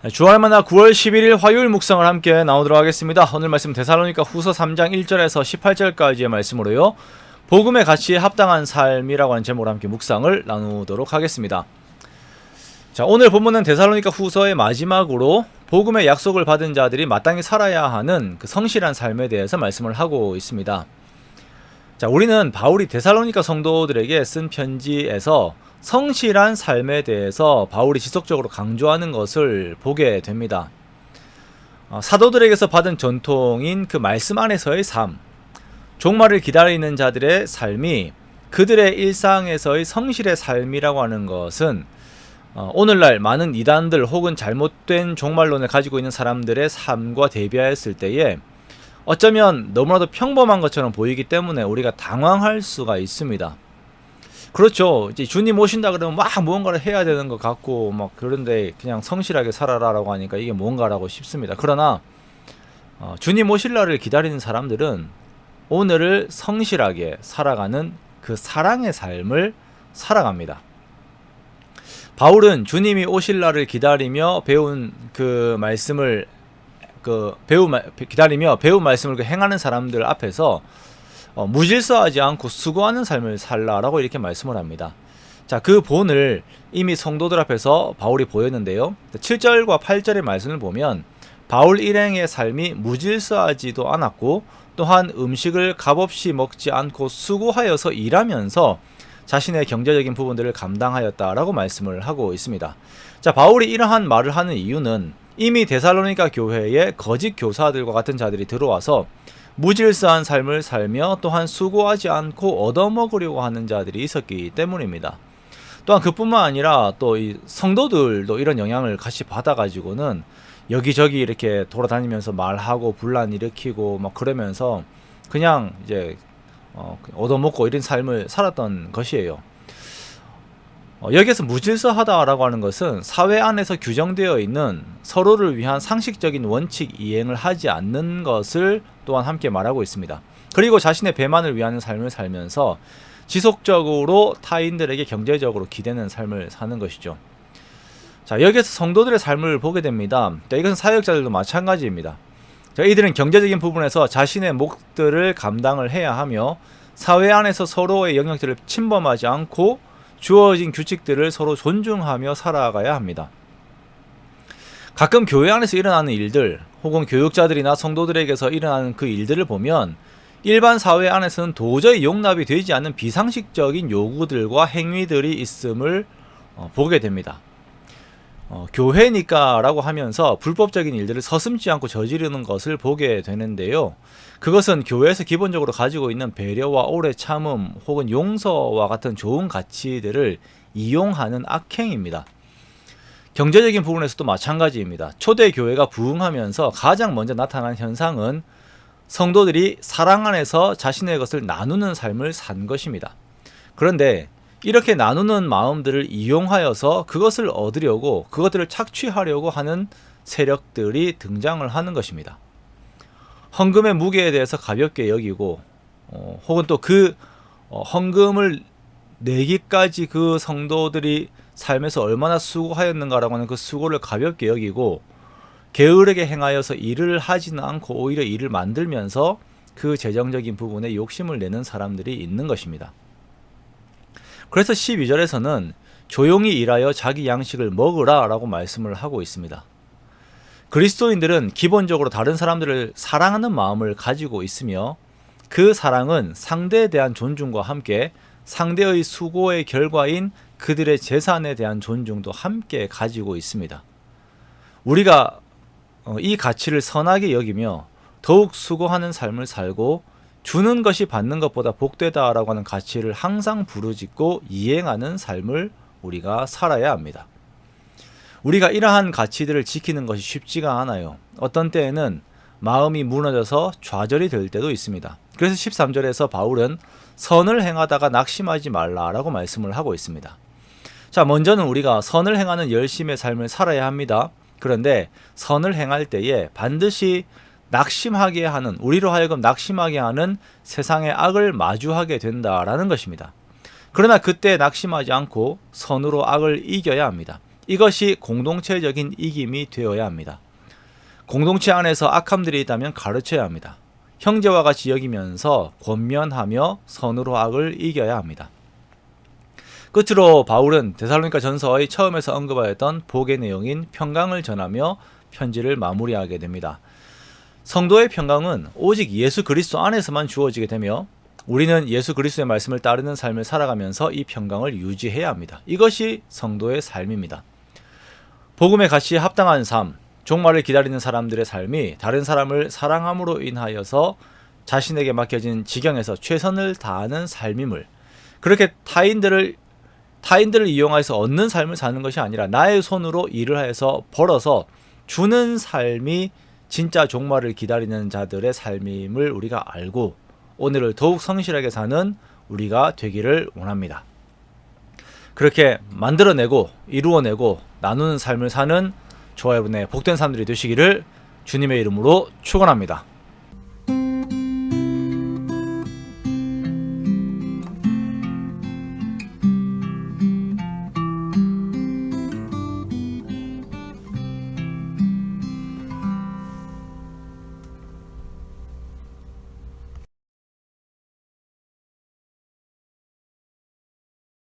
주말마다 9월 11일 화요일 묵상을 함께 나오도록 하겠습니다. 오늘 말씀 데살로니가 후서 3장 1절에서 18절까지의 말씀으로요, 복음의 가치에 합당한 삶이라고 하는 제목으로 함께 묵상을 나누도록 하겠습니다. 자, 오늘 본문은 데살로니가 후서의 마지막으로 복음의 약속을 받은 자들이 마땅히 살아야 하는 그 성실한 삶에 대해서 말씀을 하고 있습니다. 자, 우리는 바울이 데살로니가 성도들에게 쓴 편지에서 성실한 삶에 대해서 바울이 지속적으로 강조하는 것을 보게 됩니다. 사도들에게서 받은 전통인 그 말씀 안에서의 삶, 종말을 기다리는 자들의 삶이 그들의 일상에서의 성실의 삶이라고 하는 것은 오늘날 많은 이단들 혹은 잘못된 종말론을 가지고 있는 사람들의 삶과 대비하였을 때에 어쩌면 너무나도 평범한 것처럼 보이기 때문에 우리가 당황할 수가 있습니다. 그렇죠. 이제 주님 오신다 그러면 막 무언가를 해야 되는 것 같고 막 그런데 그냥 성실하게 살아라라고 하니까 이게 뭔가라고 싶습니다. 그러나 주님 오실 날을 기다리는 사람들은 오늘을 성실하게 살아가는 그 사랑의 삶을 살아갑니다. 바울은 주님이 오실 날을 기다리며 배운 말씀을 행하는 사람들 앞에서 무질서하지 않고 수고하는 삶을 살라라고 이렇게 말씀을 합니다. 자, 그 본을 이미 성도들 앞에서 바울이 보였는데요. 7절과 8절의 말씀을 보면 바울 일행의 삶이 무질서하지도 않았고 또한 음식을 값없이 먹지 않고 수고하여서 일하면서 자신의 경제적인 부분들을 감당하였다라고 말씀을 하고 있습니다. 자, 바울이 이러한 말을 하는 이유는 이미 데살로니가 교회에 거짓 교사들과 같은 자들이 들어와서 무질서한 삶을 살며 또한 수고하지 않고 얻어먹으려고 하는 자들이 있었기 때문입니다. 또한 그뿐만 아니라 또 이 성도들도 이런 영향을 같이 받아가지고는 여기저기 이렇게 돌아다니면서 말하고 분란 일으키고 막 그러면서 그냥 이제 얻어먹고 이런 삶을 살았던 것이에요. 여기에서 무질서하다라고 하는 것은 사회 안에서 규정되어 있는 서로를 위한 상식적인 원칙 이행을 하지 않는 것을 또한 함께 말하고 있습니다. 그리고 자신의 배만을 위한 삶을 살면서 지속적으로 타인들에게 경제적으로 기대는 삶을 사는 것이죠. 자, 여기에서 성도들의 삶을 보게 됩니다. 자, 이것은 사역자들도 마찬가지입니다. 자, 이들은 경제적인 부분에서 자신의 몫들을 감당을 해야 하며 사회 안에서 서로의 영역들을 침범하지 않고 주어진 규칙들을 서로 존중하며 살아가야 합니다. 가끔 교회 안에서 일어나는 일들 혹은 교육자들이나 성도들에게서 일어나는 그 일들을 보면 일반 사회 안에서는 도저히 용납이 되지 않는 비상식적인 요구들과 행위들이 있음을 보게 됩니다. 교회니까 라고 하면서 불법적인 일들을 서슴지 않고 저지르는 것을 보게 되는데요. 그것은 교회에서 기본적으로 가지고 있는 배려와 오래 참음 혹은 용서와 같은 좋은 가치들을 이용하는 악행입니다. 경제적인 부분에서도 마찬가지입니다. 초대 교회가 부흥하면서 가장 먼저 나타난 현상은 성도들이 사랑 안에서 자신의 것을 나누는 삶을 산 것입니다. 그런데 이렇게 나누는 마음들을 이용하여서 그것을 얻으려고 그것들을 착취하려고 하는 세력들이 등장을 하는 것입니다. 헌금의 무게에 대해서 가볍게 여기고 혹은 또 그 헌금을 내기까지 그 성도들이 삶에서 얼마나 수고하였는가라고 하는 그 수고를 가볍게 여기고 게으르게 행하여서 일을 하지는 않고 오히려 일을 만들면서 그 재정적인 부분에 욕심을 내는 사람들이 있는 것입니다. 그래서 12절에서는 조용히 일하여 자기 양식을 먹으라 라고 말씀을 하고 있습니다. 그리스도인들은 기본적으로 다른 사람들을 사랑하는 마음을 가지고 있으며 그 사랑은 상대에 대한 존중과 함께 상대의 수고의 결과인 그들의 재산에 대한 존중도 함께 가지고 있습니다. 우리가 이 가치를 선하게 여기며 더욱 수고하는 삶을 살고 주는 것이 받는 것보다 복되다라고 하는 가치를 항상 부르짖고 이행하는 삶을 우리가 살아야 합니다. 우리가 이러한 가치들을 지키는 것이 쉽지가 않아요. 어떤 때에는 마음이 무너져서 좌절이 될 때도 있습니다. 그래서 13절에서 바울은 선을 행하다가 낙심하지 말라라고 말씀을 하고 있습니다. 자, 먼저는 우리가 선을 행하는 열심의 삶을 살아야 합니다. 그런데 선을 행할 때에 반드시 낙심하게 하는, 우리로 하여금 낙심하게 하는 세상의 악을 마주하게 된다라는 것입니다. 그러나 그때 낙심하지 않고 선으로 악을 이겨야 합니다. 이것이 공동체적인 이김이 되어야 합니다. 공동체 안에서 악함들이 있다면 가르쳐야 합니다. 형제와 같이 여기면서 권면하며 선으로 악을 이겨야 합니다. 끝으로 바울은 데살로니가 전서의 처음에서 언급하였던 복의 내용인 평강을 전하며 편지를 마무리하게 됩니다. 성도의 평강은 오직 예수 그리스도 안에서만 주어지게 되며 우리는 예수 그리스도의 말씀을 따르는 삶을 살아가면서 이 평강을 유지해야 합니다. 이것이 성도의 삶입니다. 복음의 가치에 합당한 삶, 종말을 기다리는 사람들의 삶이 다른 사람을 사랑함으로 인하여서 자신에게 맡겨진 지경에서 최선을 다하는 삶임을, 그렇게 타인들을 이용해서 얻는 삶을 사는 것이 아니라 나의 손으로 일을 해서 벌어서 주는 삶이 진짜 종말을 기다리는 자들의 삶임을 우리가 알고 오늘을 더욱 성실하게 사는 우리가 되기를 원합니다. 그렇게 만들어내고 이루어내고 나누는 삶을 사는 저와 여러분의 복된 삶들이 되시기를 주님의 이름으로 축원합니다.